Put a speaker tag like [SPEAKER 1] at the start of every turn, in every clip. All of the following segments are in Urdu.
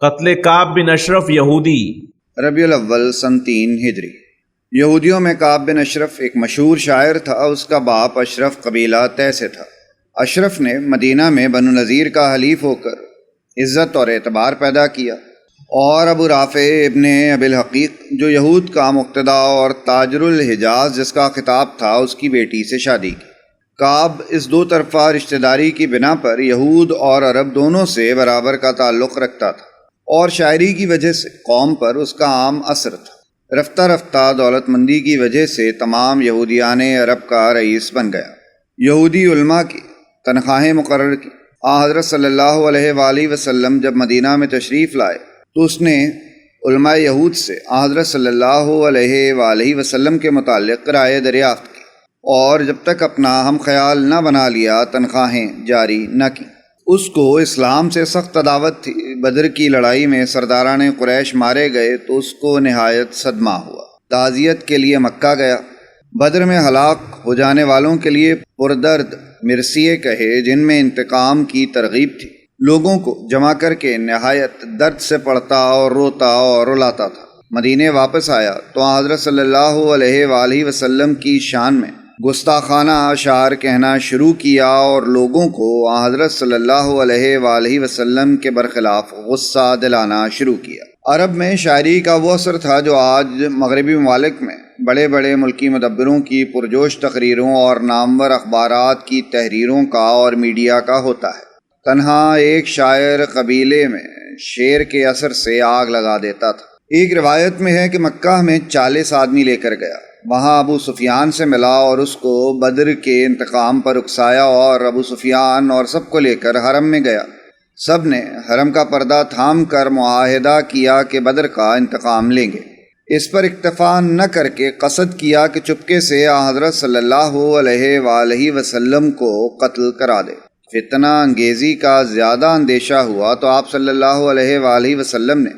[SPEAKER 1] قتل کعب بن اشرف یہودی۔
[SPEAKER 2] ربیع الاول سن 3 ہجری۔ یہودیوں میں کعب بن اشرف ایک مشہور شاعر تھا۔ اس کا باپ اشرف قبیلہ طے سے تھا۔ اشرف نے مدینہ میں بنو نذیر کا حلیف ہو کر عزت اور اعتبار پیدا کیا، اور ابو رافع ابن ابی الحقیق جو یہود کا مقتدی اور تاجر الحجاز جس کا خطاب تھا، اس کی بیٹی سے شادی کی۔ کعب اس دو طرفہ رشتہ داری کی بنا پر یہود اور عرب دونوں سے برابر کا تعلق رکھتا تھا، اور شاعری کی وجہ سے قوم پر اس کا عام اثر تھا۔ رفتہ رفتہ دولت مندی کی وجہ سے تمام یہودیان عرب کا رئیس بن گیا۔ یہودی علماء کی تنخواہیں مقرر کی۔ حضرت صلی اللہ علیہ وآلہ وسلم جب مدینہ میں تشریف لائے تو اس نے علماء یہود سے حضرت صلی اللہ علیہ وآلہ وسلم کے متعلق رائے دریافت کی، اور جب تک اپنا ہم خیال نہ بنا لیا تنخواہیں جاری نہ کی۔ اس کو اسلام سے سخت عداوت تھی۔ بدر کی لڑائی میں سرداران قریش مارے گئے تو اس کو نہایت صدمہ ہوا۔ تعزیت کے لیے مکہ گیا۔ بدر میں ہلاک ہو جانے والوں کے لیے پردرد مرثیے کہے، جن میں انتقام کی ترغیب تھی۔ لوگوں کو جمع کر کے نہایت درد سے پڑھتا اور روتا اور رلاتا تھا۔ مدینے واپس آیا تو حضرت صلی اللہ علیہ وآلہ وسلم کی شان میں گستاخانہ اشعار کہنا شروع کیا، اور لوگوں کو حضرت صلی اللہ علیہ وآلہ وسلم کے برخلاف غصہ دلانا شروع کیا۔ عرب میں شاعری کا وہ اثر تھا جو آج مغربی ممالک میں بڑے بڑے ملکی مدبروں کی پرجوش تقریروں اور نامور اخبارات کی تحریروں کا اور میڈیا کا ہوتا ہے۔ تنہا ایک شاعر قبیلے میں شعر کے اثر سے آگ لگا دیتا تھا۔ ایک روایت میں ہے کہ مکہ میں 40 آدمی لے کر گیا، وہاں ابو سفیان سے ملا اور اس کو بدر کے انتقام پر اکسایا، اور ابو سفیان اور سب کو لے کر حرم میں گیا۔ سب نے حرم کا پردہ تھام کر معاہدہ کیا کہ بدر کا انتقام لیں گے۔ اس پر اکتفا نہ کر کے قصد کیا کہ چپکے سے حضرت صلی اللہ علیہ وآلہ وسلم کو قتل کرا دے۔ فتنہ انگیزی کا زیادہ اندیشہ ہوا تو آپ صلی اللہ علیہ وآلہ وسلم نے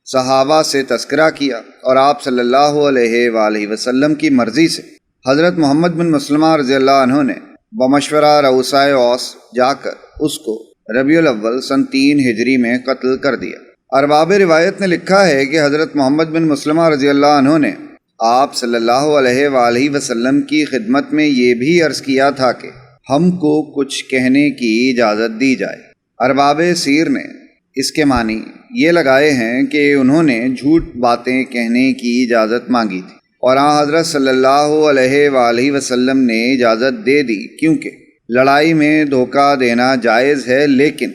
[SPEAKER 2] صحابہ سے تذکرہ کیا، اور آپ صلی اللہ علیہ وآلہ وسلم کی مرضی سے حضرت محمد بن مسلمہ رضی اللہ عنہ نے بمشورہ رؤسائے اوس جا کر اس کو ربیع الاول سن 3 ہجری میں قتل کر دیا۔ ارباب روایت نے لکھا ہے کہ حضرت محمد بن مسلمہ رضی اللہ عنہ نے آپ صلی اللہ علیہ وآلہ وسلم کی خدمت میں یہ بھی عرض کیا تھا کہ ہم کو کچھ کہنے کی اجازت دی جائے۔ ارباب سیر نے اس کے معنی یہ لگائے ہیں کہ انہوں نے جھوٹ باتیں کہنے کی اجازت مانگی تھی، اور حضرت صلی اللہ علیہ وآلہ وسلم نے اجازت دے دی، کیونکہ لڑائی میں دھوکہ دینا جائز ہے۔ لیکن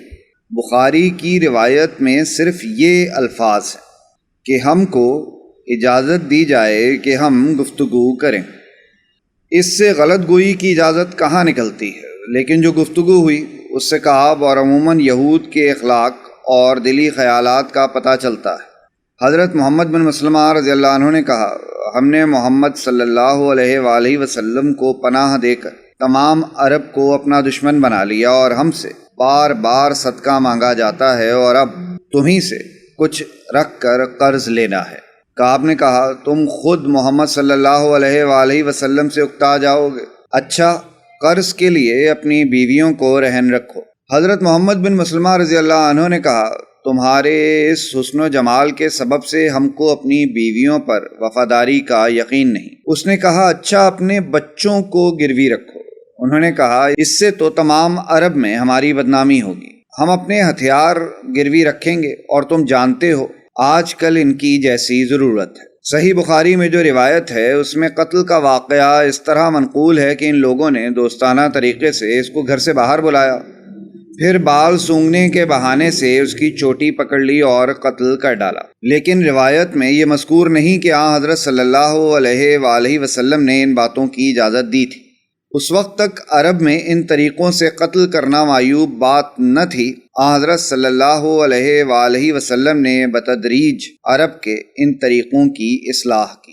[SPEAKER 2] بخاری کی روایت میں صرف یہ الفاظ ہیں کہ ہم کو اجازت دی جائے کہ ہم گفتگو کریں۔ اس سے غلط گوئی کی اجازت کہاں نکلتی ہے؟ لیکن جو گفتگو ہوئی اس سے کعب اور عموماً یہود کے اخلاق اور دلی خیالات کا پتہ چلتا ہے۔ حضرت محمد بن مسلمہ رضی اللہ عنہ نے کہا، ہم نے محمد صلی اللہ علیہ وآلہ وسلم کو پناہ دے کر تمام عرب کو اپنا دشمن بنا لیا، اور ہم سے بار بار صدقہ مانگا جاتا ہے، اور اب تمہیں سے کچھ رکھ کر قرض لینا ہے۔ کعب نے کہا، تم خود محمد صلی اللہ علیہ وآلہ وسلم سے اکتا جاؤ گے؟ اچھا، قرض کے لیے اپنی بیویوں کو رہن رکھو۔ حضرت محمد بن مسلمہ رضی اللہ عنہ نے کہا، تمہارے اس حسن و جمال کے سبب سے ہم کو اپنی بیویوں پر وفاداری کا یقین نہیں۔ اس نے کہا، اچھا، اپنے بچوں کو گروی رکھو۔ انہوں نے کہا، اس سے تو تمام عرب میں ہماری بدنامی ہوگی۔ ہم اپنے ہتھیار گروی رکھیں گے، اور تم جانتے ہو آج کل ان کی جیسی ضرورت ہے۔ صحیح بخاری میں جو روایت ہے اس میں قتل کا واقعہ اس طرح منقول ہے کہ ان لوگوں نے دوستانہ طریقے سے اس کو گھر سے باہر بلایا، پھر بال سونگھنے کے بہانے سے اس کی چوٹی پکڑ لی اور قتل کر ڈالا۔ لیکن روایت میں یہ مذکور نہیں کہ حضرت صلی اللہ علیہ وآلہ وسلم نے ان باتوں کی اجازت دی تھی۔ اس وقت تک عرب میں ان طریقوں سے قتل کرنا معیوب بات نہ تھی۔ حضرت صلی اللہ علیہ وآلہ وسلم نے بتدریج عرب کے ان طریقوں کی اصلاح کی۔